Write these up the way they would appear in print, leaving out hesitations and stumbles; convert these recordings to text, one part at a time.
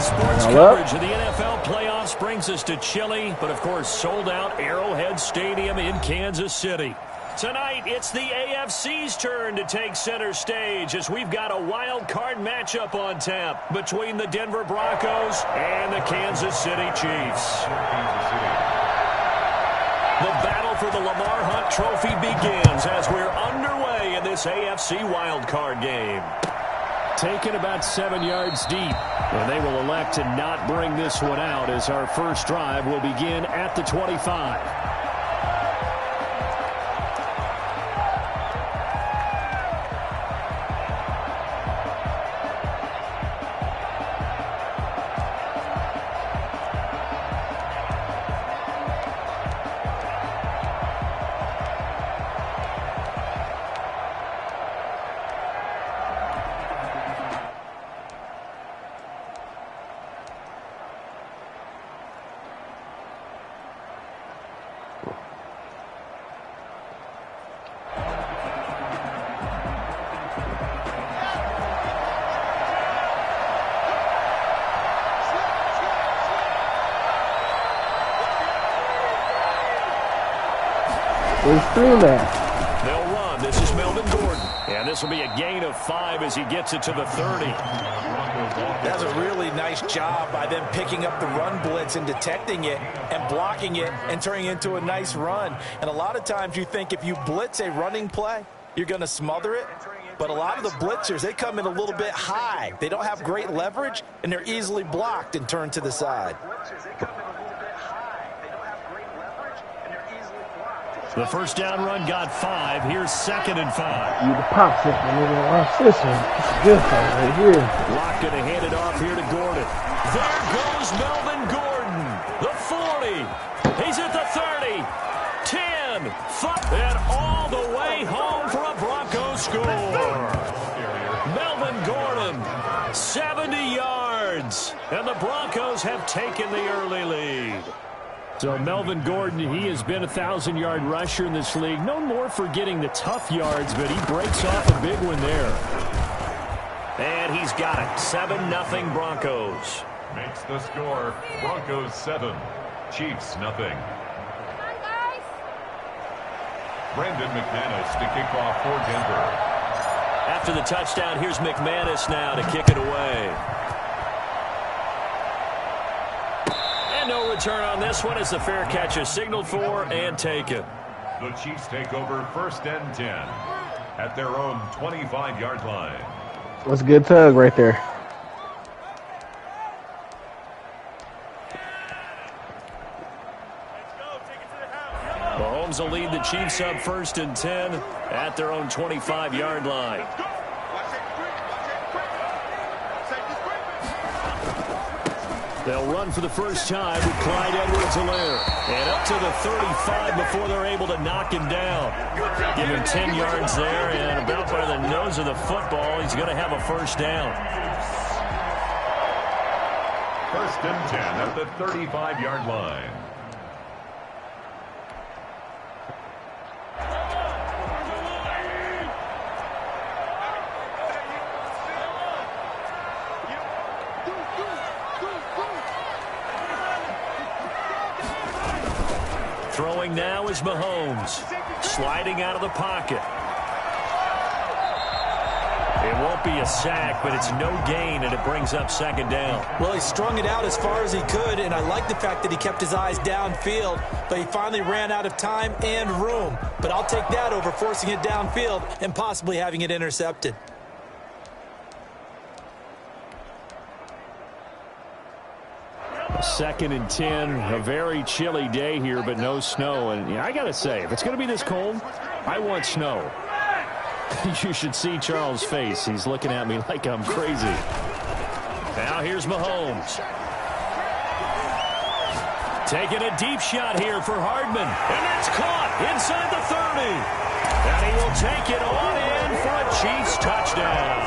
Sports coverage of the NFL playoffs brings us to chilly, but of course sold-out Arrowhead Stadium in Kansas City. Tonight, it's the AFC's turn to take center stage as we've got a wild card matchup on tap between the Denver Broncos and the Kansas City Chiefs. The battle for the Lamar Hunt Trophy begins as we're underway in this AFC wildcard game. Taken about 7 yards deep, and they will elect to not bring this one out as our first drive will begin at the 25. They'll run. This is Melvin Gordon. And this will be a gain of 5 as he gets it to the 30. That's a really nice job by them picking up the run blitz and detecting it and blocking it and turning it into a nice run. And a lot of times you think if you blitz a running play, you're going to smother it. But a lot of the blitzers, they come in a little bit high. They don't have great leverage, and they're easily blocked and turned to the side. The first down run got 5. Here's 2nd and 5. You the pop system, nigga. Watch this one. It's a good fight right here. Lock going to hand it off here to Gordon. There goes Melvin Gordon. The 40. He's at the 30. 10. 5. And all the way home for a Broncos score. Melvin Gordon, 70 yards. And the Broncos have taken the early lead. So Melvin Gordon, he has been a 1,000-yard rusher in this league. Known more for getting the tough yards, but he breaks off a big one there. And he's got it. 7-0 Broncos. Makes the score Broncos 7, Chiefs 0. Brandon McManus to kick off for Denver. After the touchdown, here's McManus now to kick it away. No return on this one as the fair catch is signaled for and taken. The Chiefs take over 1st and 10 at their own 25-yard line. That's a good tug right there. Mahomes will lead the Chiefs up 1st and 10 at their own 25-yard line. They'll run for the first time with Clyde Edwards-Helaire. And up to the 35 before they're able to knock him down. Give him 10 yards there, and about by the nose of the football, he's going to have a first down. 1st and 10 at the 35-yard line. Throwing now is Mahomes. Sliding out of the pocket. It won't be a sack, but it's no gain, and it brings up 2nd down. Well, he strung it out as far as he could, and I like the fact that he kept his eyes downfield, but he finally ran out of time and room. But I'll take that over forcing it downfield and possibly having it intercepted. Second and 10, a very chilly day here, but no snow. And I got to say, if it's going to be this cold, I want snow. You should see Charles' face. He's looking at me like I'm crazy. Now here's Mahomes. Taking a deep shot here for Hardman. And it's caught inside the 30. And he will take it on in for a Chiefs touchdown.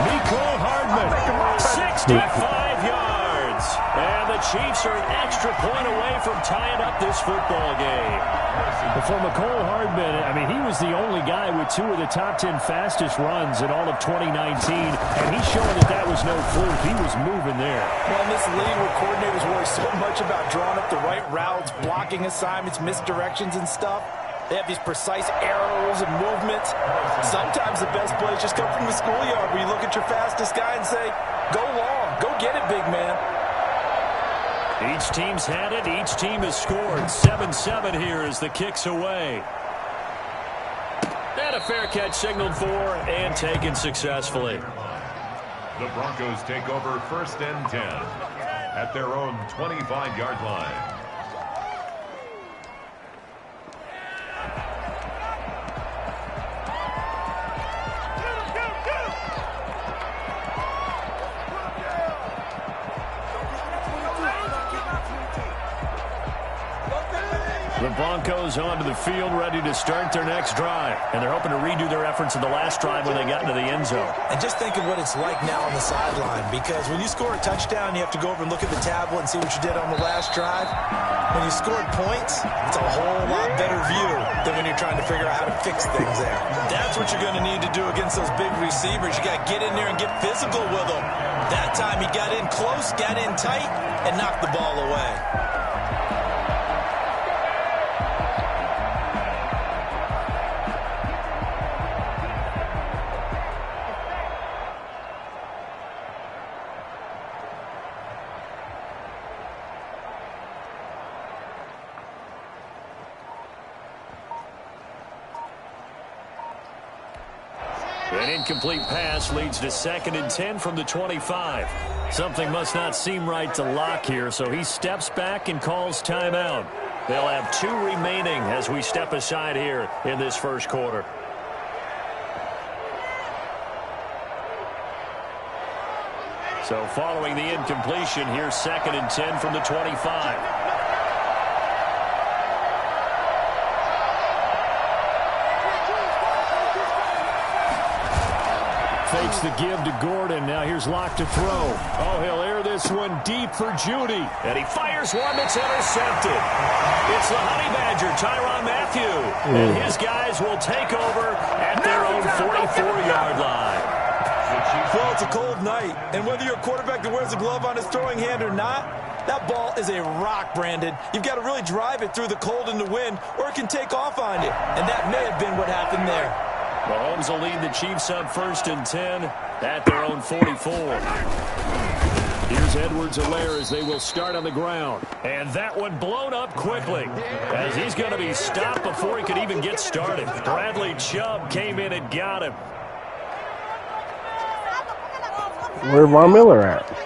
Mecole Hardman, 65 yards. is. And the Chiefs are an extra point away from tying up this football game. But for McCole Hardman, I mean, he was the only guy with 2 of the top 10 fastest runs in all of 2019, and he's showing that was no fluke. He was moving there. Well, in this league where coordinators worry so much about drawing up the right routes, blocking assignments, misdirections and stuff, they have these precise arrows and movements. Sometimes the best plays just come from the schoolyard where you look at your fastest guy and say, go long, go get it, big man. Each team's had it. Each team has scored. 7-7 here as the kick's away. And a fair catch signaled for and taken successfully. The Broncos take over 1st and 10 at their own 25-yard line. The Broncos onto the field, ready to start their next drive. And they're hoping to redo their efforts in the last drive when they got into the end zone. And just think of what it's like now on the sideline, because when you score a touchdown, you have to go over and look at the tablet and see what you did on the last drive. When you scored points, it's a whole lot better view than when you're trying to figure out how to fix things there. That's what you're going to need to do against those big receivers. You got to get in there and get physical with them. That time he got in close, got in tight, and knocked the ball away. An incomplete pass leads to 2nd and 10 from the 25. Something must not seem right to Locke here, so he steps back and calls timeout. They'll have 2 remaining as we step aside here in this first quarter. So following the incompletion, here's 2nd and 10 from the 25. Fakes the give to Gordon. Now here's Locke to throw. Oh, he'll air this one deep for Judy. And he fires one that's intercepted. It's the Honey Badger, Tyrann Mathieu. And his guys will take over at their own 44-yard line. Well, it's a cold night. And whether you're a quarterback that wears a glove on his throwing hand or not, that ball is a rock, Brandon. You've got to really drive it through the cold and the wind, or it can take off on you. And that may have been what happened there. Mahomes will lead the Chiefs up 1st and 10 at their own 44. Here's Edwards-Helaire as they will start on the ground. And that one blown up quickly as he's going to be stopped before he could even get started. Bradley Chubb came in and got him. Where's Von Miller at?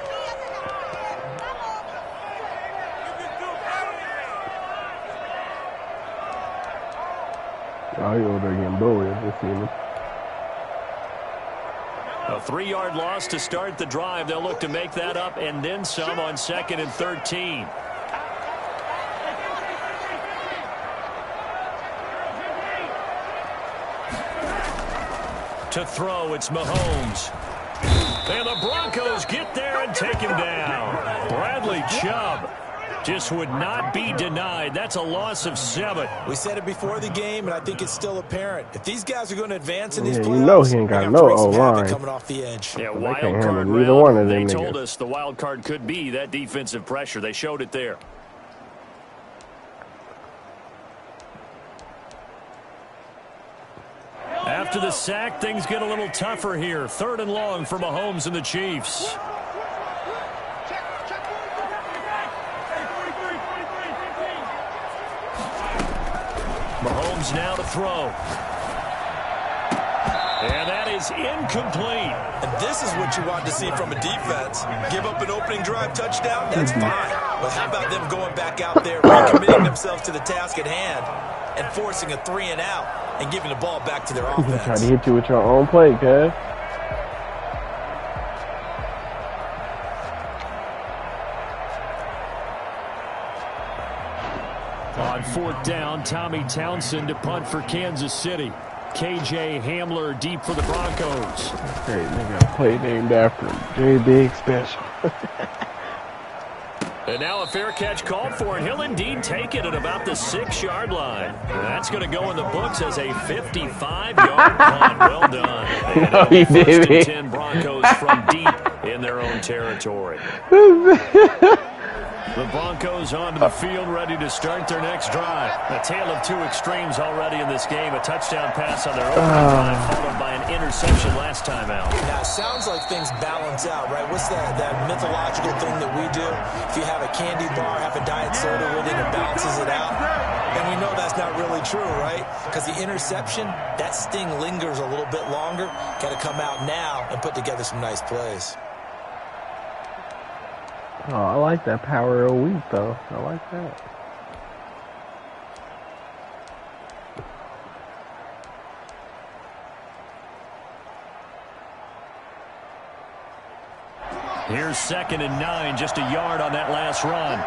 Oh, he over there getting bullied. I just seen him. A 3-yard loss to start the drive. They'll look to make that up and then some on 2nd and 13. To throw, it's Mahomes. And the Broncos get there and take him down. Bradley Chubb just would not be denied. That's a loss of 7. We said it before the game, and I think it's still apparent. If these guys are going to advance in these playoffs, you know he ain't got no O-line coming off the edge. Yeah, they wild can't card handle neither one of them They told niggas. us the wild card could be that defensive pressure. They showed it there. After the sack, things get a little tougher here. 3rd and long for Mahomes and the Chiefs. Mahomes now to throw. And that is incomplete. And this is what you want to see from a defense. Give up an opening drive touchdown, that's fine. But how about them going back out there, recommitting themselves to the task at hand, and forcing a 3 and out, and giving the ball back to their offense. Try to hit you with your own play, cuz. On 4th down, Tommy Townsend to punt for Kansas City. KJ Hamler deep for the Broncos. Great, they got a play named after him. JBIG special. And now a fair catch called for, and he'll indeed take it at about the 6-yard line. That's going to go in the books as a 55-yard punt. Well done. And it'll be first and 10 Broncos from deep in their own territory. The Broncos onto the field, ready to start their next drive. A tale of two extremes already in this game. A touchdown pass on their opening drive, followed by an interception last time out. Now, it sounds like things balance out, right? What's that mythological thing that we do? If you have a candy bar, have a diet soda with it, it balances it out. And we know that's not really true, right? Because the interception, that sting lingers a little bit longer. Got to come out now and put together some nice plays. Oh, I like that power of wheat, though. I like that. Here's 2nd and 9, just a yard on that last run.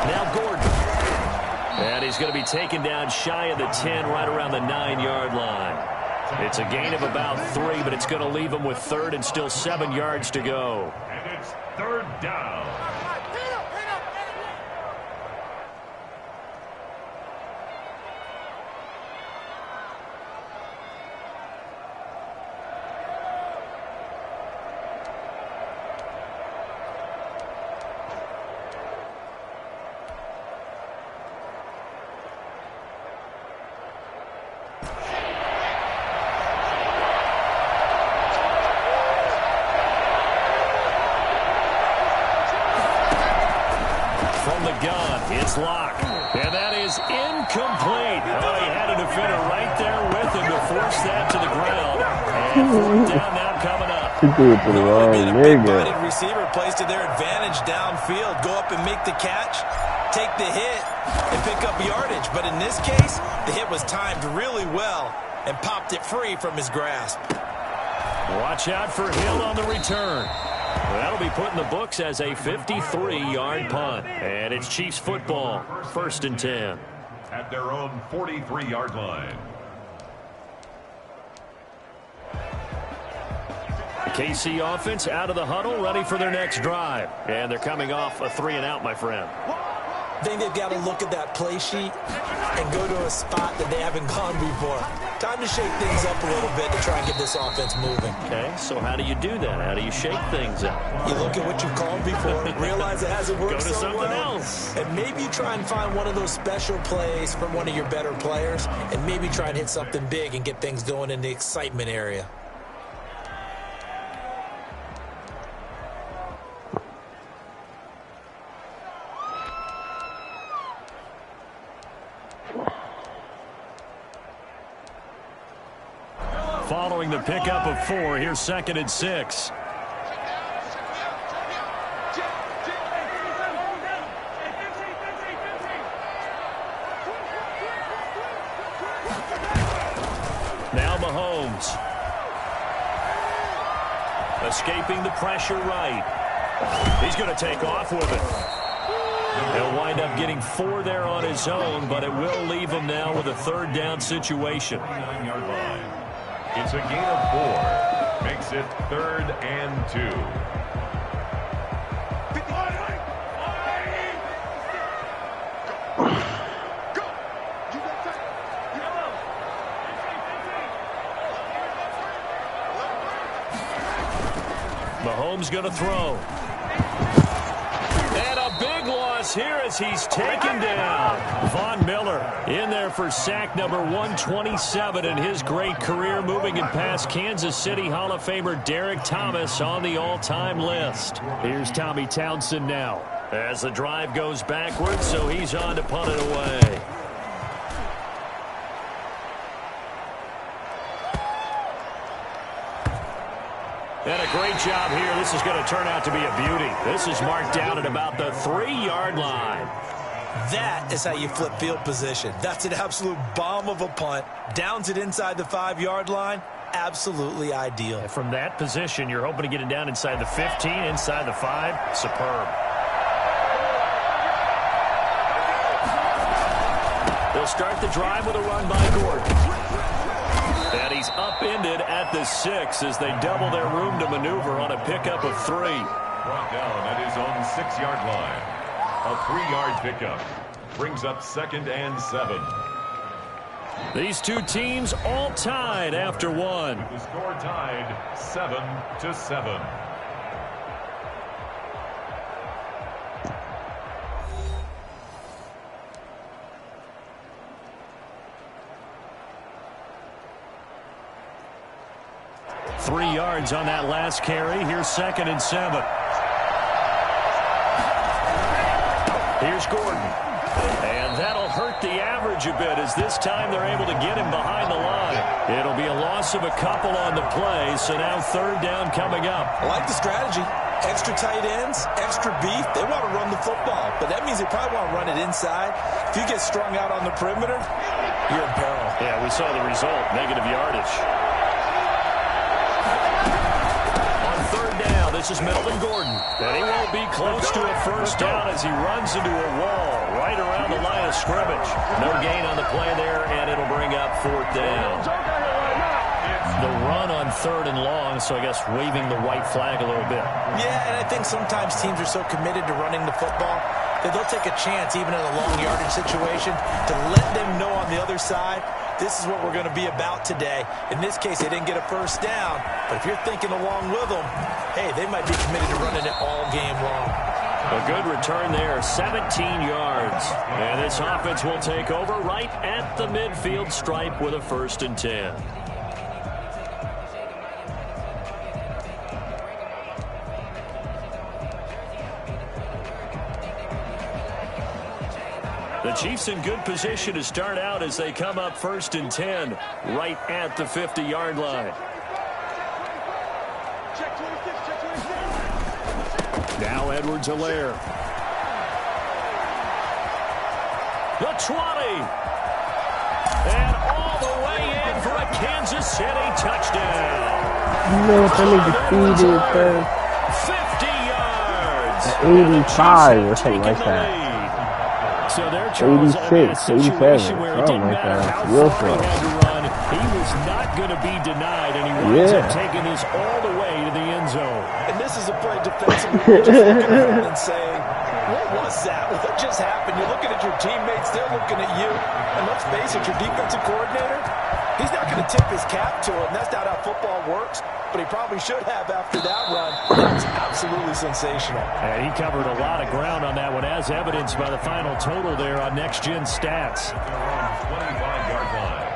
Now Gordon. And he's going to be taken down shy of the 10, right around the 9-yard line. It's a gain of about 3, but it's going to leave him with 3rd and still 7 yards to go. And it's 3rd down. It's locked, and that is incomplete. Oh, he had a defender right there with him to force that to the ground. And 4th down now coming up. He threw it to the wrong nigga. Receiver plays to their advantage downfield. Go up and make the catch, take the hit, and pick up yardage. But in this case, the hit was timed really well and popped it free from his grasp. Watch out for Hill on the return. That'll be put in the books as a 53-yard punt. And it's Chiefs football, 1st and 10. At their own 43-yard line. The KC offense out of the huddle, ready for their next drive. And they're coming off a 3-and-out, my friend. I think they've got to look at that play sheet and go to a spot that they haven't gone before. Time to shake things up a little bit to try and get this offense moving. Okay, so how do you do that? How do you shake things up? You look at what you've called before, realize it hasn't worked Go to so something well, else. and maybe try and find one of those special plays from one of your better players, and maybe try and hit something big and get things going in the excitement area. Following the pickup of 4, here's 2nd and 6. Now Mahomes. Escaping the pressure right. He's going to take off with it. He'll wind up getting 4 there on his own, but it will leave him now with a 3rd down situation. 9-yard line. It's a gain of 4. Makes it 3rd and 2. Mahomes going to throw. And a big loss here as he's taken down. Von Miller in there for sack number 127 in his great career, moving it past Kansas City Hall of Famer Derek Thomas on the all-time list. Here's Tommy Townsend now as the drive goes backwards, so he's on to punt it away. And a great job here. This is going to turn out to be a beauty. This is marked down at about the 3-yard line. That is how you flip field position. That's an absolute bomb of a punt. Downs it inside the 5-yard line. Absolutely ideal. And from that position, you're hoping to get it down inside the 15, inside the 5. Superb. They'll start the drive with a run by Gordon. And he's upended at the 6 as they double their room to maneuver on a pickup of 3. Brought down at his own 6-yard line. A 3-yard pickup brings up 2nd and 7. These two teams all tied after 1. The score tied 7-7. Three yards on that last carry. Here's 2nd and 7. Here's Gordon. And that'll hurt the average a bit as this time they're able to get him behind the line. It'll be a loss of a couple on the play, so now 3rd down coming up. I like the strategy. Extra tight ends, extra beef. They want to run the football, but that means they probably want to run it inside. If you get strung out on the perimeter, you're in peril. Yeah, we saw the result, negative yardage. This is Melvin Gordon, and he won't be close to a 1st down as he runs into a wall right around the line of scrimmage. No gain on the play there, and it'll bring up 4th down. The run on 3rd and long, so I guess waving the white flag a little bit. Yeah, and I think sometimes teams are so committed to running the football that they'll take a chance, even in a long yardage situation, to let them know on the other side, this is what we're going to be about today. In this case, they didn't get a 1st down, but if you're thinking along with them, hey, they might be committed to running it all game long. A good return there, 17 yards. And this offense will take over right at the midfield stripe with a 1st and 10. The Chiefs in good position to start out as they come up 1st and 10 right at the 50-yard line. Now Edwards-Helaire. The 20. And all the way in for a Kansas City touchdown. You know what they need to feed it, man? 50 yards. 85 or something like that. So there, Charles, 86, 87, where something it didn't like matter that. how Real far he close. had to run, he was not going to be denied, and he winds up taking this all the way to the end zone. And this is a play defensively you're just looking at and saying, what was that? What just happened? You're looking at your teammates, they're looking at you. And let's face it, your defensive coordinator, he's not going to tip his cap to him. That's not how football works. But he probably should have after that run. That was absolutely sensational. And he covered a lot of ground on that one, as evidenced by the final total there on Next Gen Stats. 25-yard line.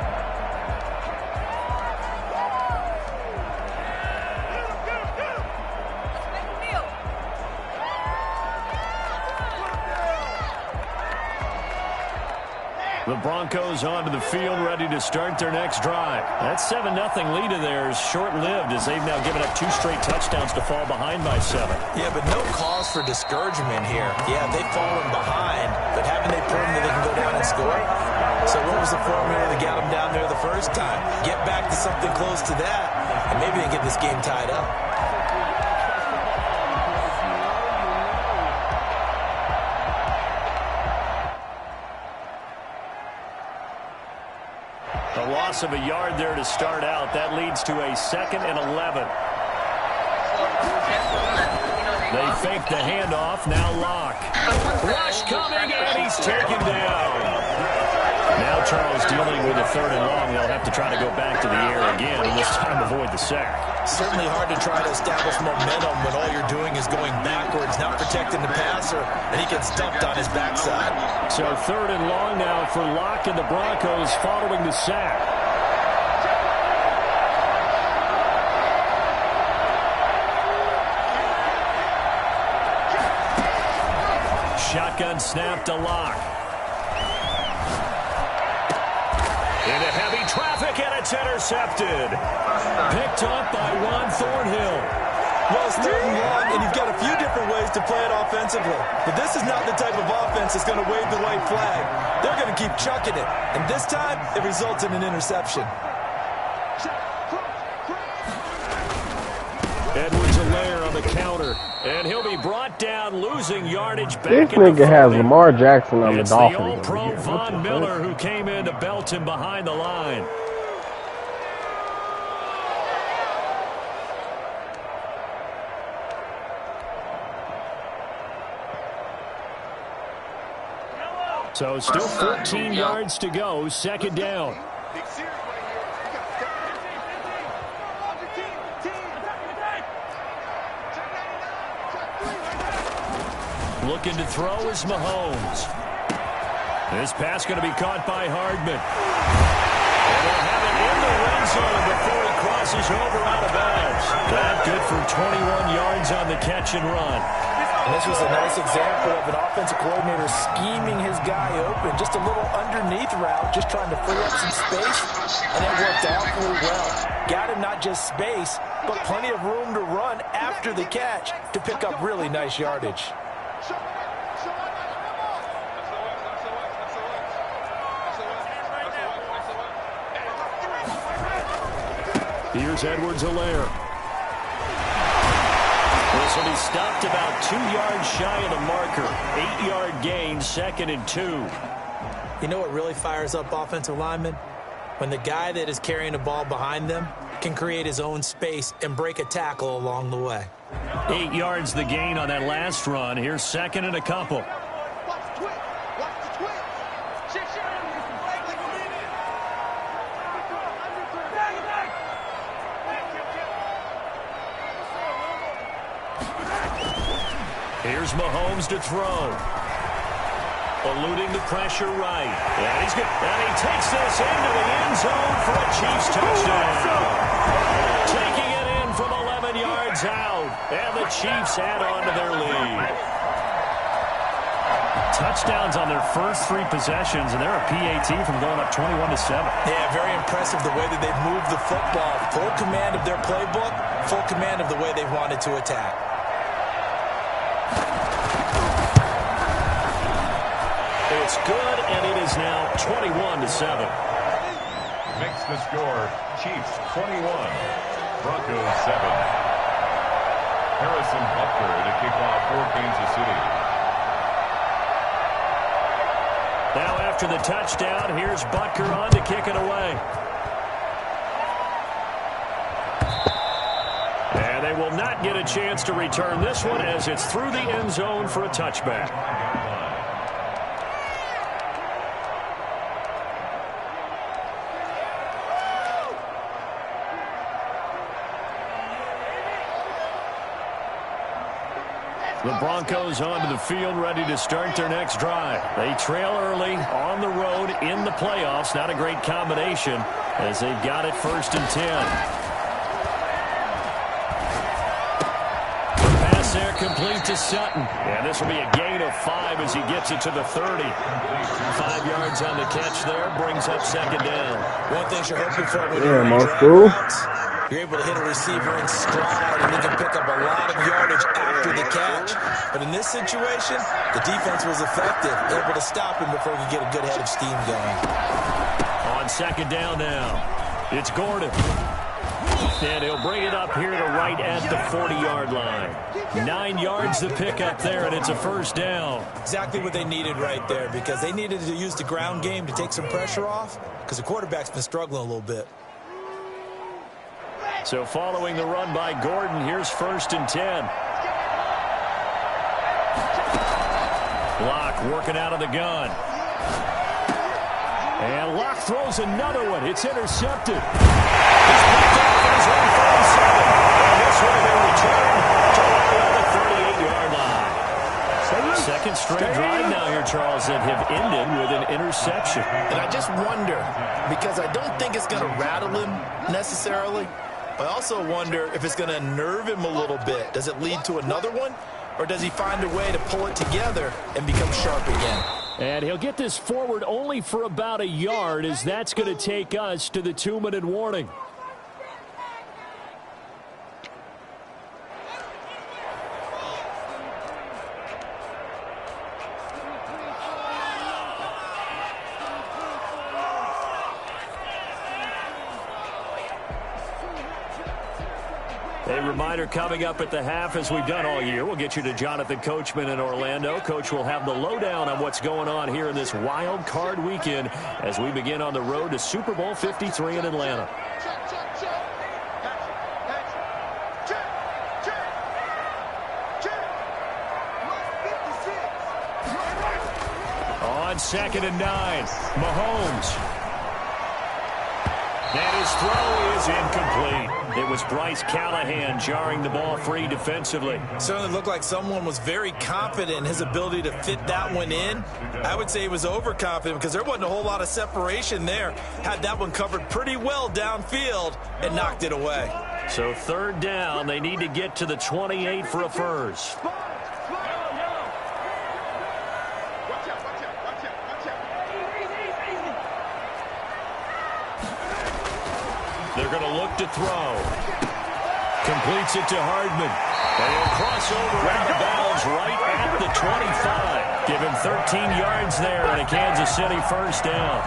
The Broncos onto the field, ready to start their next drive. That 7-0 lead of theirs short-lived as they've now given up 2 straight touchdowns to fall behind by 7. Yeah, but no cause for discouragement here. Yeah, they've fallen behind, but haven't they proven that they can go down and score? So what was the formula that got them down there the first time? Get back to something close to that, and maybe they can get this game tied up. A loss of a yard there to start out. That leads to a 2nd and 11. They fake the handoff. Now Locke. Rush coming, and he's taken down. Now Charles dealing with a 3rd and long. They'll have to try to go back to the air again, and this time avoid the sack. Certainly hard to try to establish momentum when all you're doing is going backwards, not protecting the passer, and he gets dumped on his backside. So 3rd and long now for Locke and the Broncos following the sack. Shotgun snap to Locke. Into heavy traffic, and it's intercepted. Picked up by Ron Thornhill. Well, it's 3rd and long, and you've got a few different ways to play it offensively. But this is not the type of offense that's going to wave the white flag. They're going to keep chucking it. And this time, it results in an interception. Edwards-Helaire on the counter. And he'll be brought down, losing yardage back. This nigga has Lamar Jackson on the Dolphins. It's the All-Pro Von Miller who came in to belt him behind the line. So still 14 yards to go, second down. Looking to throw is Mahomes. This pass going to be caught by Hardman. And they'll have it in the red zone before he crosses over out of bounds. That good for 21 yards on the catch and run. And this was a nice example of an offensive coordinator scheming his guy open. Just a little underneath route, just trying to free up some space, and it worked awfully well. Got him not just space, but plenty of room to run after the catch to pick up really nice yardage. Here's Edwards-Helaire. This will be stopped about 2 yards shy of the marker. 8-yard gain, 2nd and 2. You know what really fires up offensive linemen? When the guy that is carrying the ball behind them can create his own space and break a tackle along the way. 8 yards the gain on that last run. Here's 2nd and a couple. Here's Mahomes to throw. Eluding the pressure right. And he's good. And he takes this into the end zone for a Chiefs touchdown. Taking it in from 11 yards out. And the Chiefs add on to their lead. Touchdowns on their first 3 possessions, and they're a PAT from going up 21-7. Yeah, very impressive the way that they've moved the football. Full command of their playbook, full command of the way they wanted to attack. It's good, and it is now 21-7. Makes the score Chiefs 21, Broncos 7. Harrison Butker to kick off for Kansas City. Now after the touchdown, here's Butker on to kick it away. And they will not get a chance to return this one as it's through the end zone for a touchback. The Broncos onto the field, ready to start their next drive. They trail early on the road in the playoffs. Not a great combination as they've got it 1st and 10. The pass there complete to Sutton. And this will be a gain of 5 as he gets it to the 30. 5 yards on the catch there, brings up 2nd down. One thing you're hoping for when Yeah, you're Marco. you're able to hit a receiver in stride, and he can pick up a lot of yardage after the catch. But in this situation, the defense was effective, able to stop him before he could get a good head of steam going. On 2nd down now, it's Gordon. And he'll bring it up here to right at the 40-yard line. 9 yards to pick up there, and it's a 1st down. Exactly what they needed right there, because they needed to use the ground game to take some pressure off, because the quarterback's been struggling a little bit. So following the run by Gordon, here's 1st and 10. Locke working out of the gun. And Locke throws another one. It's intercepted. He's picked off at his own 37. And this one they return to around the 38-yard line. Second straight drive now here, Charles, that have ended with an interception. And I just wonder, because I don't think it's going to rattle him necessarily, I also wonder if it's going to nerve him a little bit. Does it lead to another one? Or does he find a way to pull it together and become sharp again? And he'll get this forward only for about a yard, as that's going to take us to the 2-minute warning. A reminder coming up at the half, as we've done all year. We'll get you to Jonathan Coachman in Orlando. Coach will have the lowdown on what's going on here in this wild card weekend as we begin on the road to Super Bowl 53 in Atlanta. On on 2nd and 9. Mahomes. And his throw is incomplete. It was Bryce Callahan jarring the ball free defensively. Certainly looked like someone was very confident in his ability to fit that one in. I would say he was overconfident because there wasn't a whole lot of separation there. Had that one covered pretty well downfield and knocked it away. So 3rd down, they need to get to the 28 for a first. They're going to look to throw. Completes it to Hardman. And he'll cross over out of bounds right at the 25. Give him 13 yards there and a Kansas City first down.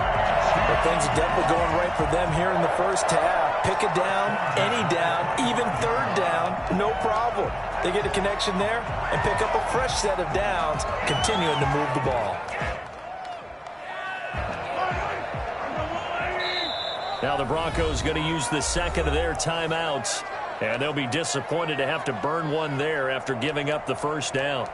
But things are definitely going right for them here in the first half. Pick a down, any down, even 3rd down, no problem. They get a connection there and pick up a fresh set of downs, continuing to move the ball. Now the Broncos going to use the 2nd of their timeouts, and they'll be disappointed to have to burn one there after giving up the first down.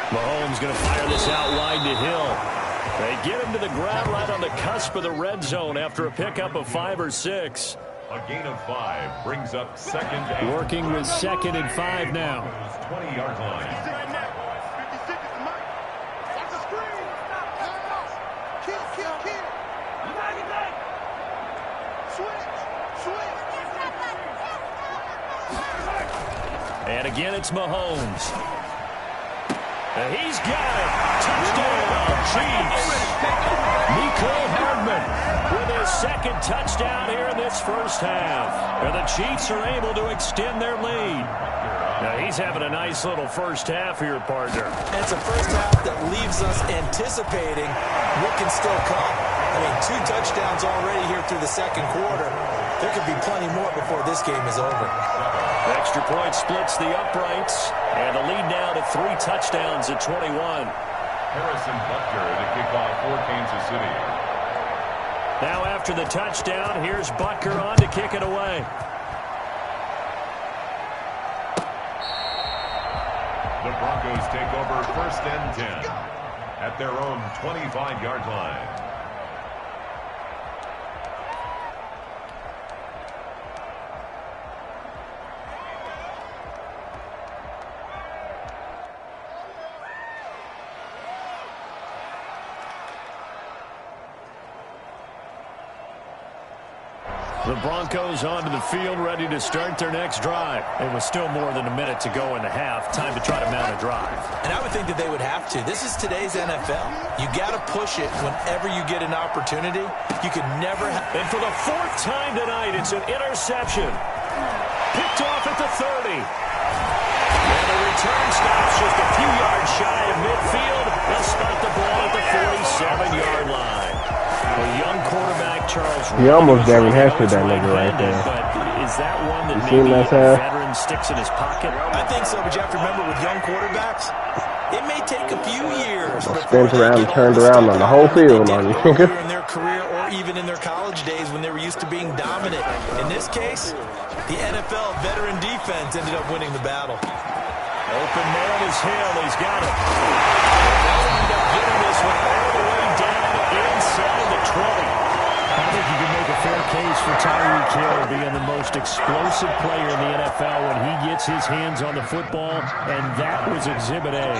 Mahomes going to fire this out wide to Hill. They get him to the ground right on the cusp of the red zone after a pickup of 5 or 6. A gain of 5 brings up 2nd and Working with 2nd and 5 now. 20-yard line. And again, it's Mahomes. He's got it. Touchdown, Chiefs. Mecole Hardman with his 2nd touchdown here in this first half. And the Chiefs are able to extend their lead. Now, he's having a nice little first half here, partner. And it's a first half that leaves us anticipating what can still come. I mean, 2 touchdowns already here through the 2nd quarter. There could be plenty more before this game is over. Extra point splits the uprights, and the lead now to 3 touchdowns at 21. Harrison Butker to kick off for Kansas City. Now after the touchdown, here's Butker on to kick it away. The Broncos take over 1st and 10 at their own 25-yard line. The Broncos onto the field, ready to start their next drive. It was still more than a minute to go in the half. Time to try to mount a drive. And I would think that they would have to. This is today's NFL. You got to push it whenever you get an opportunity. You could never have. And for the 4th time tonight, it's an interception. Picked off at the 30. And the return stops just a few yards shy of midfield. They'll spot the ball at the 47-yard line. A young quarterback, Charles. He almost Devin Hester, that nigga right there. But is that one that maybe maybe a veteran sticks in his pocket? I think so, but you have to remember with young quarterbacks, it may take a few years. Spins around and turned around on the whole field on you. In their career or even in their college days when they were used to being dominant. In this case, the NFL veteran defense ended up winning the battle. Open man is Hill. He's got it. They'll end up getting this one all the way down inside the 20. I think you can make a fair case for Tyreek Hill being the most explosive player in the NFL when he gets his hands on the football, and that was Exhibit A.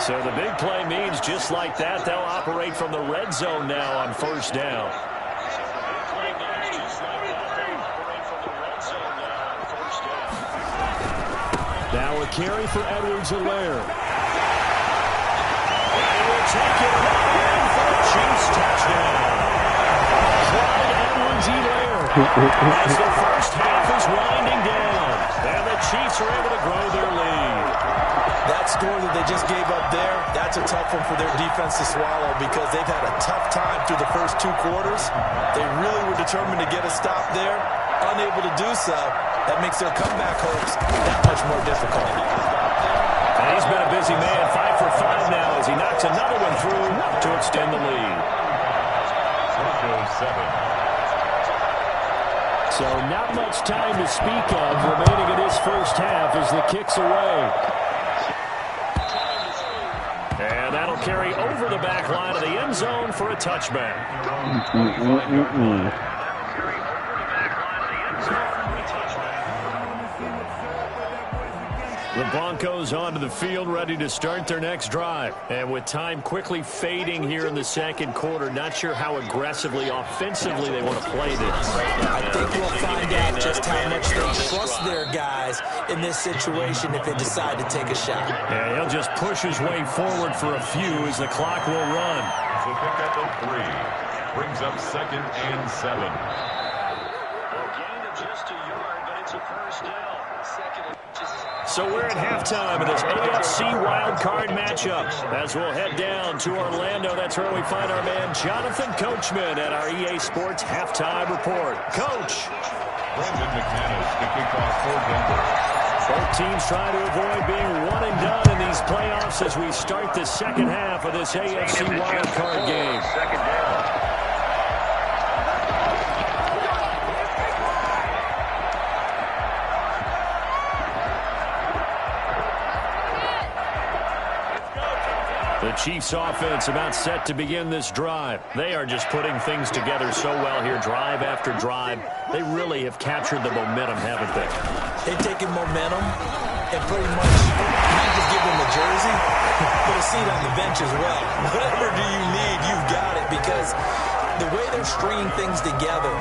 So the big play means just like that, they'll operate from the red zone now on 1st down. Now a carry for Edwards-Helaire. And we'll take it in for a Chiefs touchdown. As the first half is winding down, and the Chiefs are able to grow their lead. That score that they just gave up there, that's a tough one for their defense to swallow because they've had a tough time through the first 2 quarters. They really were determined to get a stop there, unable to do so, That makes their comeback hopes that much more difficult. And he's been a busy man, 5 for 5 now as he knocks another one through to extend the lead. Broncos 7. So not much time to speak of remaining in this first half as the kick's away. And that'll carry over the back line of the end zone for a touchback. The Broncos onto the field, ready to start their next drive. And with time quickly fading here in the second quarter, not sure how aggressively, offensively they want to play this. I think we'll find out just how much they trust their guys in this situation if they decide to take a shot. And he'll just push his way forward for a few as the clock will run. So pick up the 3. Brings up 2nd and 7. So we're at halftime of this AFC wildcard matchup. As we'll head down to Orlando, that's where we find our man Jonathan Coachman at our EA Sports Halftime Report. Coach. Brandon McManus to kick off for Denver. Both teams trying to avoid being one and done in these playoffs as we start the second half of this AFC wildcard game. Second down. The Chiefs offense about set to begin this drive. They are just putting things together so well here, drive after drive. They really have captured the momentum, haven't they? They've taken momentum and pretty much not just give them a jersey, but a seat on the bench as well. Whatever do you need, you've got it, because the way they're stringing things together.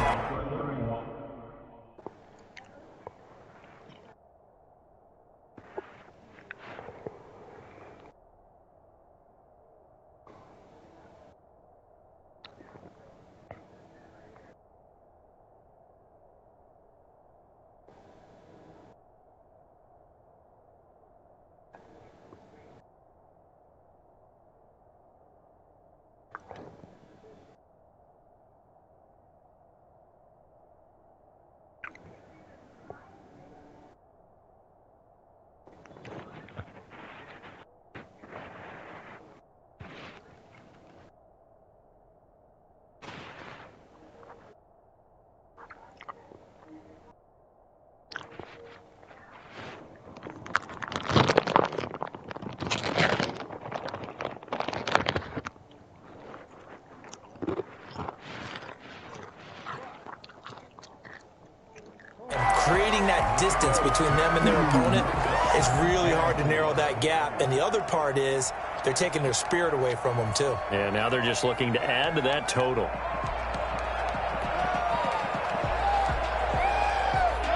Creating that distance between them and their opponent is really hard to narrow that gap. And the other part is they're taking their spirit away from them, too. And now they're just looking to add to that total.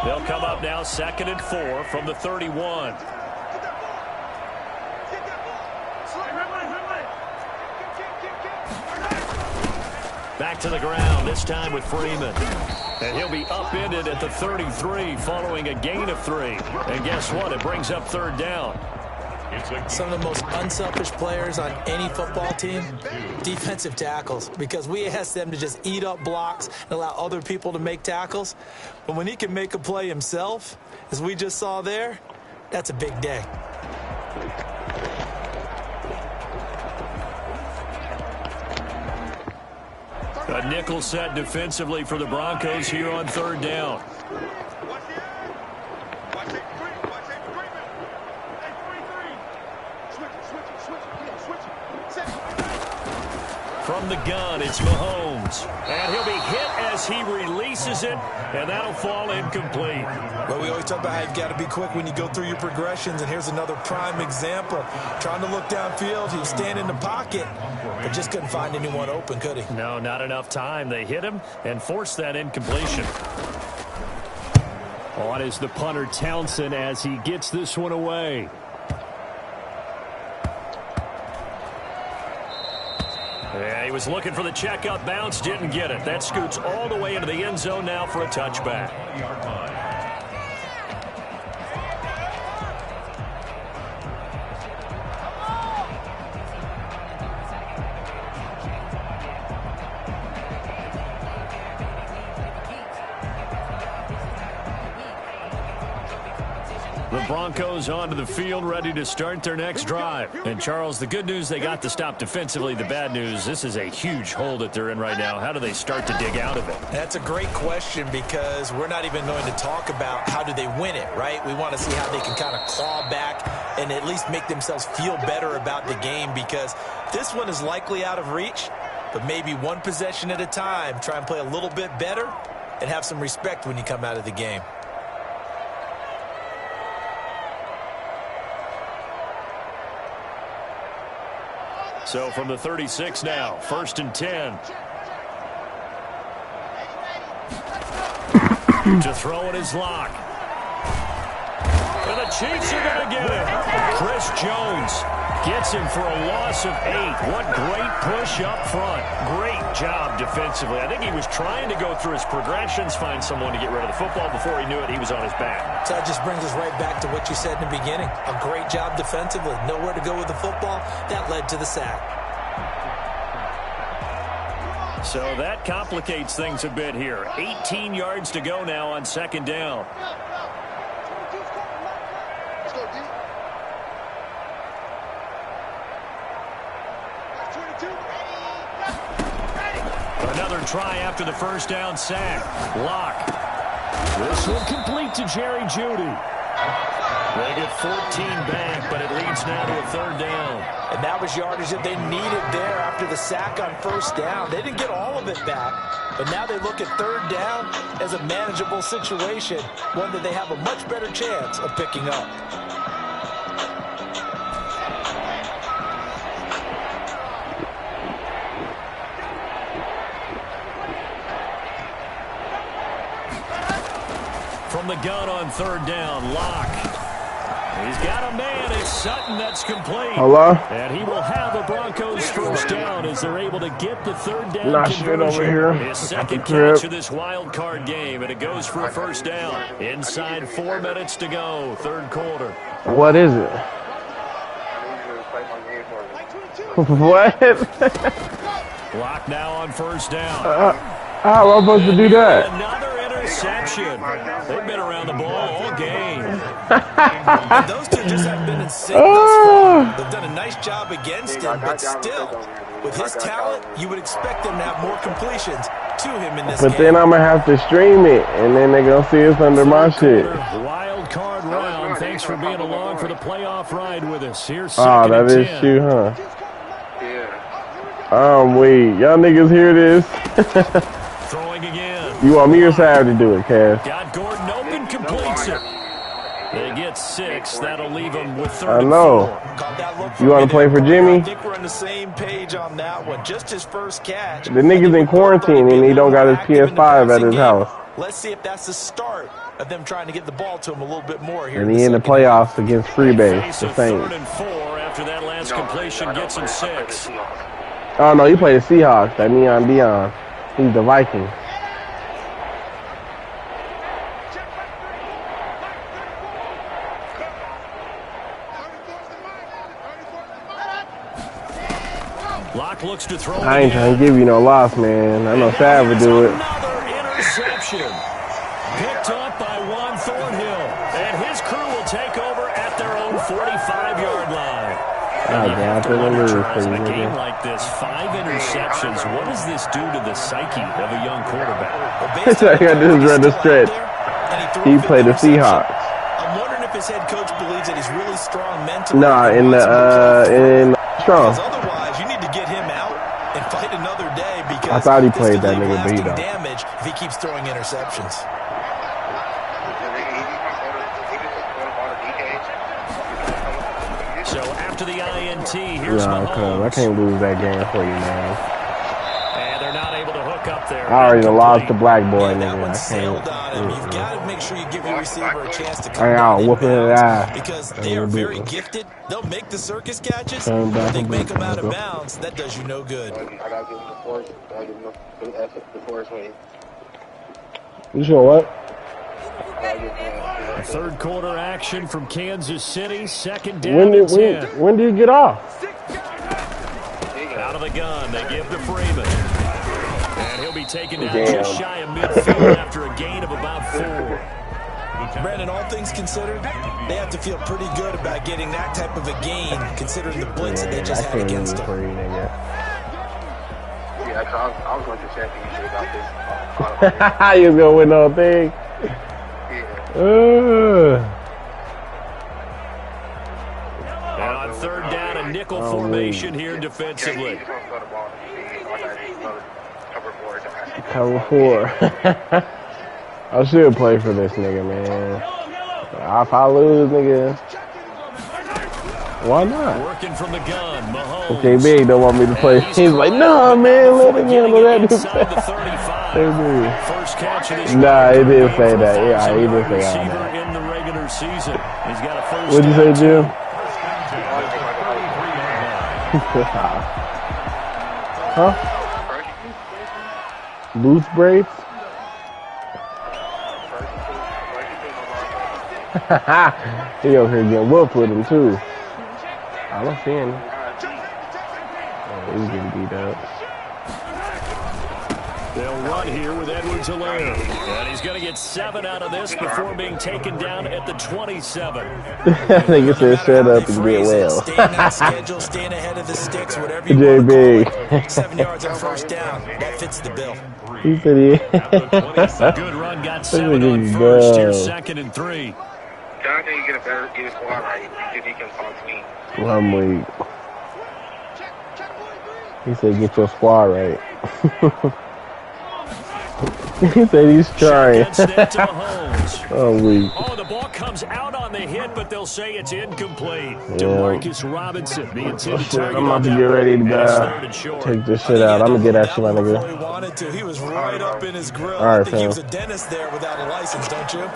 They'll come up now 2nd and 4 from the 31. Back to the ground, this time with Freeman. And he'll be upended at the 33 following a gain of 3. And guess what? It brings up 3rd down. Some of the most unselfish players on any football team, defensive tackles, because we ask them to just eat up blocks and allow other people to make tackles. But when he can make a play himself, as we just saw there, that's a big day. A nickel set defensively for the Broncos here on 3rd down. From the gun, it's Mahomes. And he'll be hit as he releases it, and that'll fall incomplete. Well, we always talk about how you've got to be quick when you go through your progressions, and here's another prime example. Trying to look downfield, he was standing in the pocket, but just couldn't find anyone open, could he? No, not enough time. They hit him and forced that incompletion. On is the punter, Townsend, as he gets this one away. Yeah, he was looking for the checkup bounce, didn't get it. That scoots all the way into the end zone now for a touchback. The Broncos onto the field, ready to start their next drive. And, Charles, the good news, they got the stop defensively. The bad news, this is a huge hole that they're in right now. How do they start to dig out of it? That's a great question because we're not even going to talk about how do they win it, right? We want to see how they can kind of claw back and at least make themselves feel better about the game because this one is likely out of reach, but maybe one possession at a time. Try and play a little bit better and have some respect when you come out of the game. So from the 36 now, 1st and 10. To throw it is Locke. And the Chiefs are going to get it. Chris Jones gets him for a loss of 8. What great push up front. Great job defensively. I think he was trying to go through his progressions, find someone to get rid of the football. Before he knew it, he was on his back. So that just brings us right back to what you said in the beginning. A great job defensively. Nowhere to go with the football. That led to the sack. So that complicates things a bit here. 18 yards to go now on 2nd down. Another try after the 1st down sack. Locke. This will complete to Jerry Jeudy. They get 14 back, but it leads now to a 3rd down. And that was yardage that they needed there after the sack on 1st down. They didn't get all of it back, but now they look at 3rd down as a manageable situation, one that they have a much better chance of picking up. From the gun on 3rd down, Locke. He's got a man. It's Sutton that's complete. Hello? And he will have a Broncos 1st down as they're able to get the 3rd down Not shit over here. His 2nd catch of this wild card game, and it goes for a 1st down. Inside 4 minutes to go, 3rd quarter. What is it? What? Locke now on 1st down. How am I supposed to do that? Another interception. They've been around the ball all game. Those two just haven't been in sync thus far. They've done a nice job against him, but still, with his talent, you would expect them to have more completions to him in this game. But then I'm going to have to stream it, and then they're going to see us under my shit. Wild card round. Thanks for being along for the playoff ride with us. Here's 2nd Oh, that and is 10. true, huh? Wait. Y'all niggas hear this? Throwing again. You want me or Sav to do it, Cass? Got Gordon open, completes it. They get 6. That'll leave them with 3rd I and know. 4. You want to play for Jimmy? I think we're on the same page on that one. Just his 1st catch. The nigga's in quarantine and he don't got his PS5 at his house. Let's see if that's the start of them trying to get the ball to him a little bit more here. And he in the playoffs against Freebase, Face the a Saints. 3rd and 4 after that last completion gets him 6. Oh, no, he played the Seahawks. That Neon Dion. He's the Viking. Locke looks to throw. I ain't trying to give you no loss, man. I know Sav would do it. Another interception. Picked up by Juan Thornhill. And his crew will take over at their own 45-yard line. Oh, You God, have to I wonder, lose Charles, in a for you, game nigga. like this, 5 interceptions, what does this do to the psyche of a young quarterback? I just read the stretch. He played the Seahawks. I'm wondering if his head coach believes that he's really strong mentally. Nah, in strong. Because otherwise, you need to get him out and fight another day because I thought he this played could that leave nigga, but he lasting don't. damage if he keeps throwing interceptions. So after the INT, here's Nah, cuz Mahomes. I can't lose that game for you, man. And they're not able to hook up there. I already lost the black boy, That nigga. one I sailed can't. on him. You've got to make sure you give your receiver a chance to come I down got in whooping his bounds ass. because they are very gifted. They'll make the circus catches, Turn but back they and make them back, out of bro. bounds. That does you no good. You sure what? Third quarter action from Kansas City. 2nd down and 10. When did he get off? Out of the gun, they give to Freeman. And he'll be taken down just shy of midfield after a gain of about 4. The Brandon, all things considered, they have to feel pretty good about getting that type of a gain, considering the blitz that they just had against them. Yeah, I was going to championship about this. You was going to win the whole thing? Yeah. And on third down, a nickel formation here defensively. Cover 4. I should play for this nigga, man. If I lose, nigga, why not? Working from the gun, Mahomes. JBIG don't want me to play. He's like, nah, man, let him handle that. First catch of his nah, he didn't say that. Yeah, he didn't say that. In the regular season. He's got a first. What'd you say, Jim? Huh? Loose braids? He over here getting whooped with him too. I don't see him. Oh, he's getting beat up. They'll run here with Edwards-Helaire. And he's going to get 7 out of this before being taken down at the 27. I think it said shut up and get well. Staying on schedule, staying ahead of the sticks, whatever you JBIG. want to call it. 7 yards on first down. That fits the bill. He said he. Good run, got 7 on first. Here's 2nd and 3. John, think you get a better get his squad right. You think he can talk to me? 1 week. He said get your squad right. He said he's trying. Oh, weak. Oh, the ball comes out on the hit, but they'll say it's incomplete. DeMarcus Robinson, the intended target. I'm about to get ready to take this shit out. I'm gonna get at you, my nigga. He wanted to. He was right up in his grill. All right, I think fam. he was a dentist there without a license, don't you?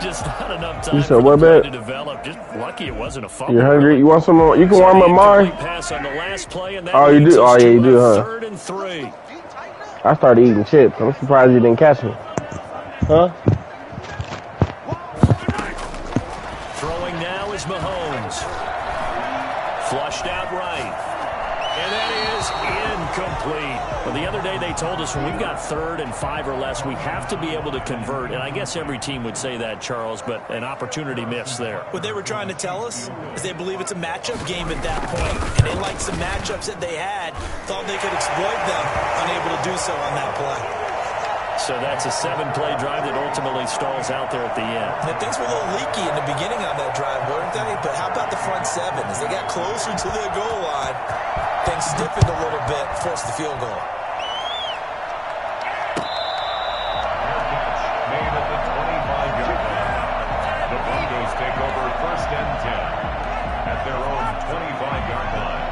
Just not enough time You said what, to bet? develop. Just lucky it wasn't a fumble. You hungry? You want some more? You can warm up mine. Pass on the last play, and that Oh, you do? Oh, yeah, you do, huh? 3rd and 3. I started eating chips. I'm surprised you didn't catch me. Huh? Throwing now is Mahomes. Flushed out right. And that is incomplete. Well, the other day they told us when we've got 3rd and 5 or less, we have to be able to convert. And I guess every team would say that, Charles, but an opportunity missed there. What they were trying to tell us is they believe it's a matchup game at that point, and they liked some matchups that they had, thought they could exploit them, unable to do so on that play. So that's a 7-play drive that ultimately stalls out there at the end. And things were a little leaky in the beginning on that drive, weren't they? But how about the front 7? As they got closer to their goal line, things stiffened a little bit, forced the field goal. Made at the 25-yard line. The Broncos take over 1st and 10 at their own 25-yard line.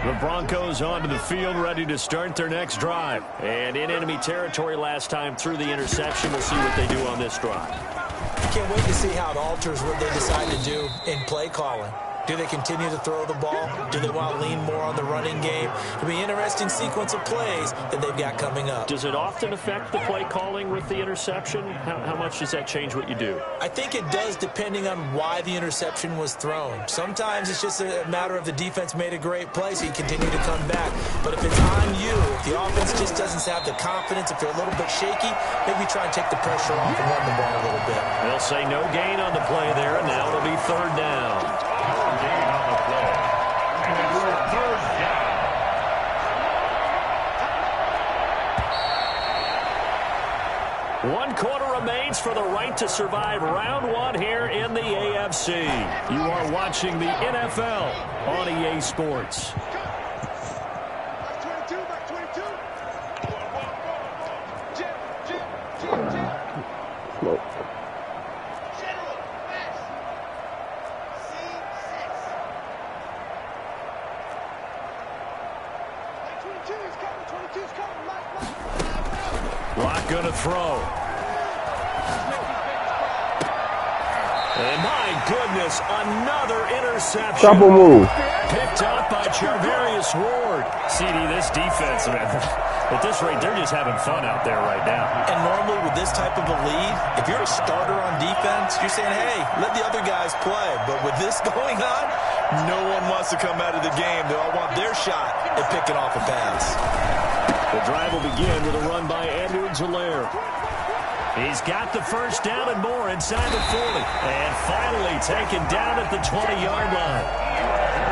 The Broncos onto the field, ready to start their next drive. And in enemy territory last time through the interception. We'll see what they do on this drive. Can't wait to see how it alters what they decide to do in play calling. Do they continue to throw the ball? Do they want to lean more on the running game? It'll be an interesting sequence of plays that they've got coming up. Does it often affect the play calling with the interception? How much does that change what you do? I think it does, depending on why the interception was thrown. Sometimes it's just a matter of the defense made a great play, so you continue to come back. But if it's on you, if the offense just doesn't have the confidence, if they're a little bit shaky, maybe try and take the pressure off and run the ball a little bit. They'll say no gain on the play there, and now it'll be 3rd down. Gain on the play. And it's 3rd down. One quarter remains for the right to survive round 1 here in the AFC. You are watching the NFL on EA Sports. Lock gonna throw. And my goodness, another interception. Double move. Picked up by Charvarius Ward. CD, this defense, man, at this rate, they're just having fun out there right now. And normally with this type of a lead, if you're a starter on defense, you're saying, hey, let the other guys play. But with this going on, no one wants to come out of the game. They all want their shot at picking off a pass. The drive will begin with a run by Edwards-Helaire. He's got the first down and more inside the 40. And finally taken down at the 20-yard line.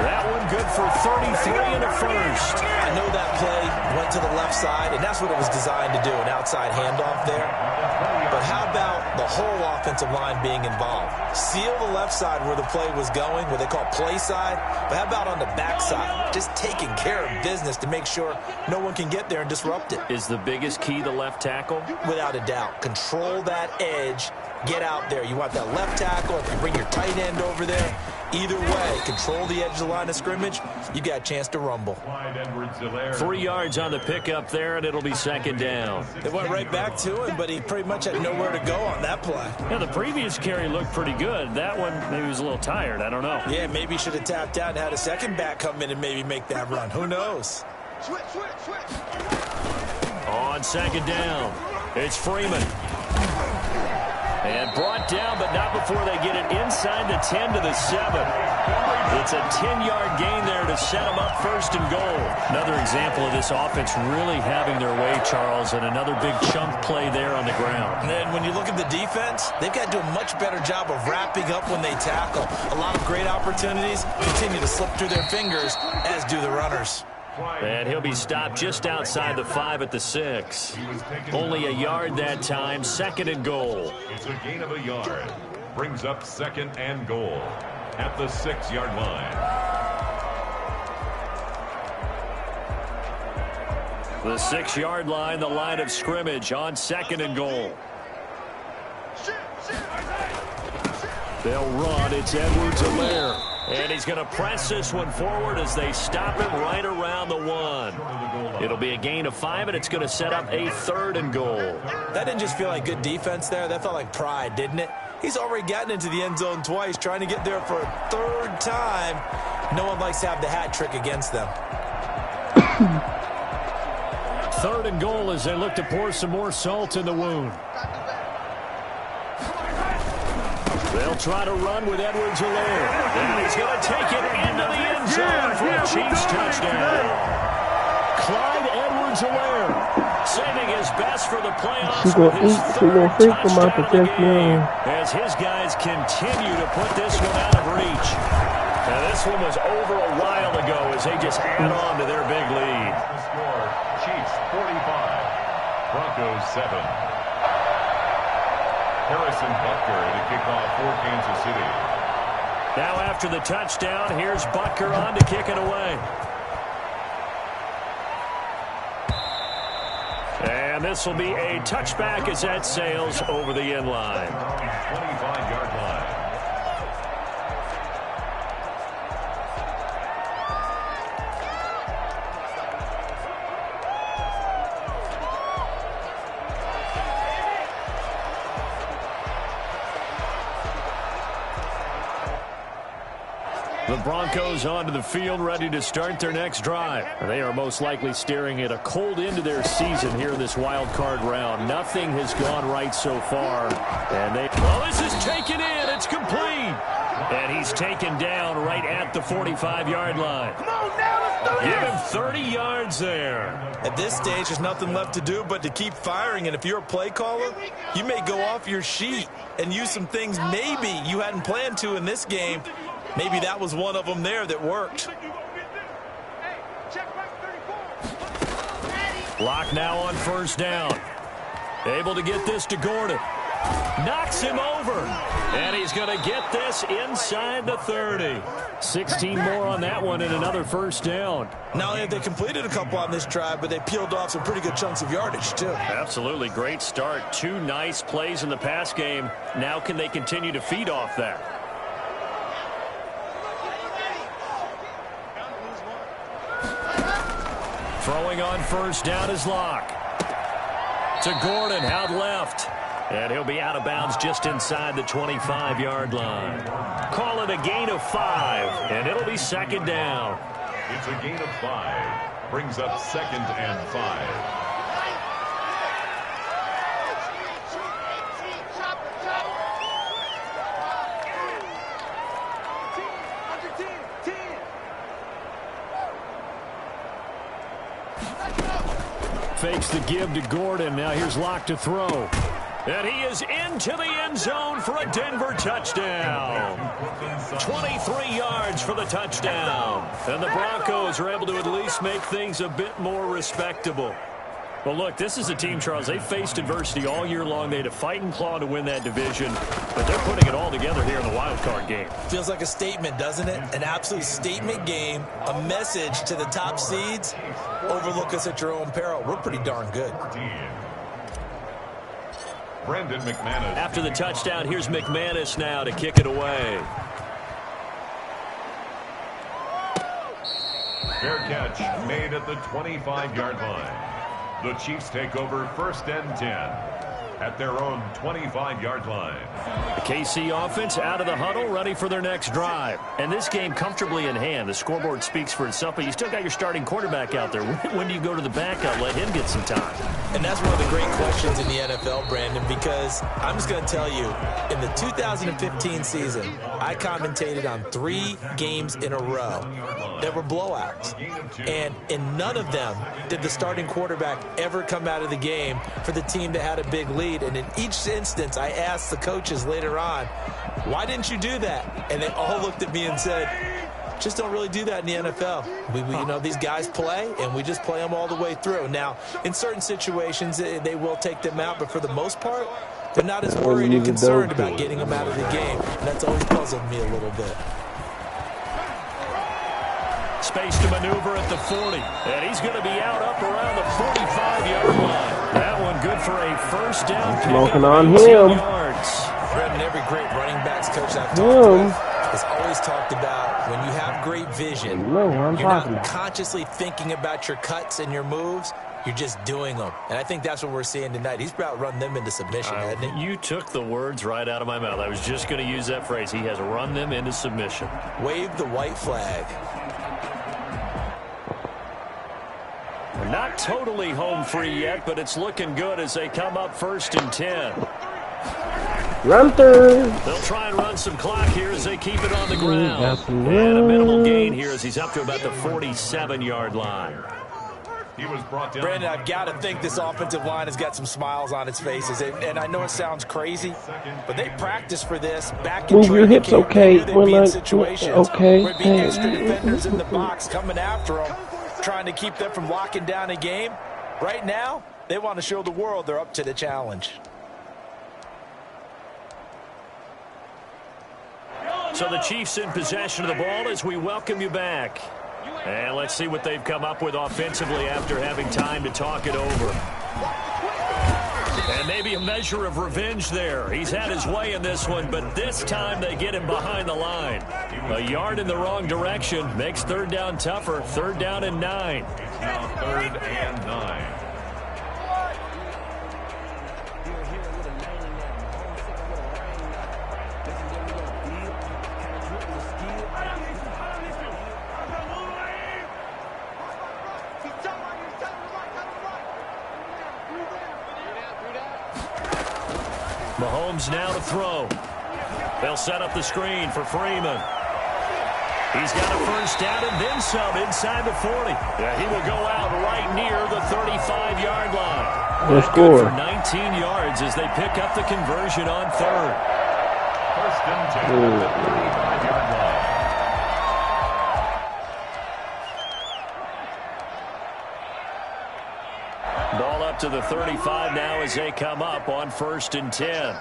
That one good for 33 in the first. I know that play went to the left side, and that's what it was designed to do, an outside handoff there. But how about the whole offensive line being involved? Seal the left side where the play was going, what they call play side. But how about on the back side? Just taking care of business to make sure no one can get there and disrupt it. Is the biggest key the left tackle? Without a doubt. Control that edge. Get out there. You want that left tackle. If you bring your tight end over there, either way, control the edge of the line of scrimmage, you got a chance to rumble. 3 yards on the pickup there, and it'll be second down. They went right back to him, but he pretty much had nowhere to go on that play. Yeah, the previous carry looked pretty good. That one, maybe he was a little tired. I don't know. Yeah, maybe he should have tapped out and had a second back come in and maybe make that run. Who knows? On second down, it's Freeman. And brought down, but not before they get it inside the 10 to the 7. It's a 10-yard gain there to set them up first and goal. Another example of this offense really having their way, Charles, and another big chunk play there on the ground. And then when you look at the defense, they've got to do a much better job of wrapping up when they tackle. A lot of great opportunities continue to slip through their fingers, as do the runners. And he'll be stopped just outside the 5 at the 6. Only a yard that time, second and goal. It's a gain of a yard. Brings up second and goal at the 6-yard line. The 6-yard line, the line of scrimmage on second and goal. They'll run. It's Edwards-Helaire. And he's going to press this one forward as they stop him right around the 1. It'll be a gain of 5, and it's going to set up a third and goal. That didn't just feel like good defense there. That felt like pride, didn't it? He's already gotten into the end zone twice, trying to get there for a third time. No one likes to have the hat trick against them. Third and goal as they look to pour some more salt in the wound. They'll try to run with Edwards-Helaire. And he's going to take it into the end zone for a Chiefs touchdown. Clyde Edwards-Helaire saving his best for the playoffs with his third touchdown of the game as his guys continue to put this one out of reach. Now, this one was over a while ago as they just add on to their big lead. The score, Chiefs 45, Broncos 7. Harrison Butker to kick off for Kansas City. Now after the touchdown, here's Butker on to kick it away. And this will be a touchback as that sails over the end line. 25-yard line. The Broncos onto the field, ready to start their next drive. They are most likely staring at a cold end to their season here in this wild card round. Nothing has gone right so far. And this is taken in. It's complete. And he's taken down right at the 45-yard line. Come on now, let's do this. Give him 30 yards there. At this stage, there's nothing left to do but to keep firing. And if you're a play caller, you may go off your sheet and use some things maybe you hadn't planned to in this game. Maybe that was one of them there that worked. Block now on first down. Able to get this to Gordon. Knocks him over. And he's going to get this inside the 30. 16 more on that one and another first down. Not only have they completed a couple on this drive, but they peeled off some pretty good chunks of yardage, too. Absolutely. Great start. 2 nice plays in the pass game. Now can they continue to feed off that? Throwing on first down is Locke. To Gordon, out left. And he'll be out of bounds just inside the 25-yard line. Call it a gain of 5, and it'll be second down. It's a gain of 5. Brings up second and 5. Fakes the give to Gordon. Now here's Locke to throw. And he is into the end zone for a Denver touchdown. 23 yards for the touchdown. And the Broncos are able to at least make things a bit more respectable. Well, look, this is a team, Charles. They faced adversity all year long. They had to fight and claw to win that division, but they're putting it all together here in the wild card game. Feels like a statement, doesn't it? An absolute statement game, a message to the top seeds. Overlook us at your own peril. We're pretty darn good. Brendan McManus. After the touchdown, here's McManus now to kick it away. Fair catch made at the 25-yard line. The Chiefs take over 1st and 10 at their own 25-yard line. The KC offense out of the huddle, ready for their next drive. And this game comfortably in hand. The scoreboard speaks for itself, but you still got your starting quarterback out there. When do you go to the backup, let him get some time? And that's one of the great questions in the NFL, Brandon, because I'm just going to tell you, in the 2015 season, I commentated on 3 games in a row that were blowouts. And in none of them did the starting quarterback ever come out of the game for the team that had a big lead. And in each instance, I asked the coaches later on, why didn't you do that? And they all looked at me and said, just don't really do that in the NFL. We you know, these guys play, and we just play them all the way through. Now, in certain situations, they will take them out, but for the most part, they're not as worried and concerned about getting them out of the game. And that's always puzzled me a little bit. Space to maneuver at the 40. And he's going to be out up around the 45-yard line. That one good for a first down. Smoking on him. Brandon, every great running backs coach I've talked with has always talked about when you have great vision, you're not consciously thinking about your cuts and your moves. You're just doing them. And I think that's what we're seeing tonight. He's about run them into submission, hasn't he? You took the words right out of my mouth. I was just going to use that phrase. He has run them into submission. Wave the white flag. We're not totally home free yet, but it's looking good as they come up 1st and 10. Run through. They'll try and run some clock here as they keep it on the ground. And a minimal gain here as he's up to about the 47-yard line. He was brought down. Brandon, I've got to think this offensive line has got some smiles on its faces. And I know it sounds crazy, but they practiced for this back in training camp. Okay. They'd be in situations where it'd be extra defenders in the box coming after them, trying to keep them from locking down a game. Right now, they want to show the world they're up to the challenge. So the Chiefs in possession of the ball as we welcome you back. And let's see what they've come up with offensively after having time to talk it over. And maybe a measure of revenge there. He's had his way in this one, but this time they get him behind the line. A yard in the wrong direction makes 3rd down tougher. 3rd down and 9. Now 3rd and 9. Mahomes now to throw. They'll set up the screen for Freeman. He's got a 1st down and then some inside the 40. Yeah, he will go out right near the 35-yard line. Good score. For 19 yards as they pick up the conversion on 3rd. 1st and 10 at the 35-yard line. Ball up to the 35 now as they come up on 1st and 10.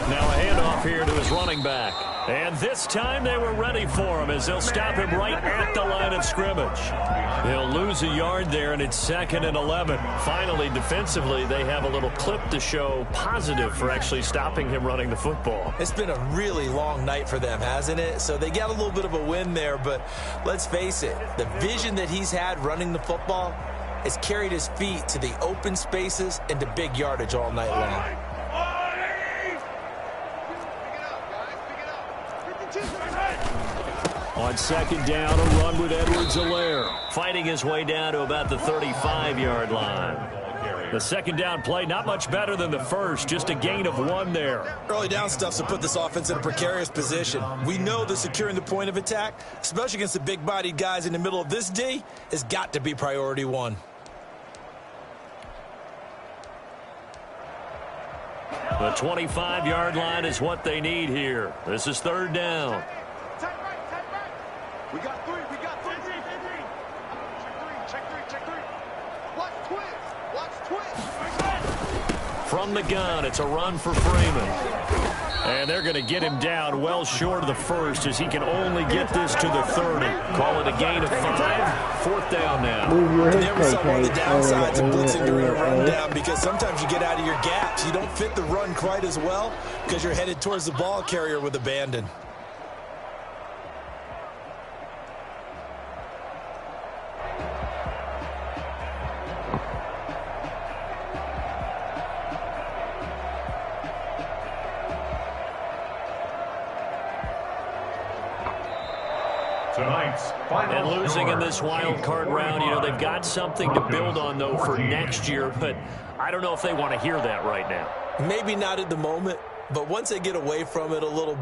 Now a handoff here to his running back. And this time they were ready for him as they'll stop him right at the line of scrimmage. They'll lose a yard there, and it's 2nd and 11. Finally, defensively, they have a little clip to show positive for actually stopping him running the football. It's been a really long night for them, hasn't it? So they got a little bit of a win there, but let's face it, the vision that he's had running the football has carried his feet to the open spaces and to big yardage all night long. On 2nd down, a run with Edwards-Helaire, fighting his way down to about the 35-yard line. The 2nd down play, not much better than the first, just a gain of 1 there. Early down stuff's to put this offense in a precarious position. We know that securing the point of attack, especially against the big-bodied guys in the middle of this D, has got to be priority 1. The 25-yard line is what they need here. This is third down. We got three. Check three. Watch twist. From the gun, it's a run for Freeman. And they're going to get him down well short of the first as he can only get this to the 30. Call it a gain of 5. Fourth down now. Never saw one of the downsides of blitzing during a rundown because sometimes you get out of your gaps. You don't fit the run quite as well because you're headed towards the ball carrier with abandon. And losing in this wild card round, they've got something to build on, though, for next year. But I don't know if they want to hear that right now. Maybe not at the moment, but once they get away from it a little bit,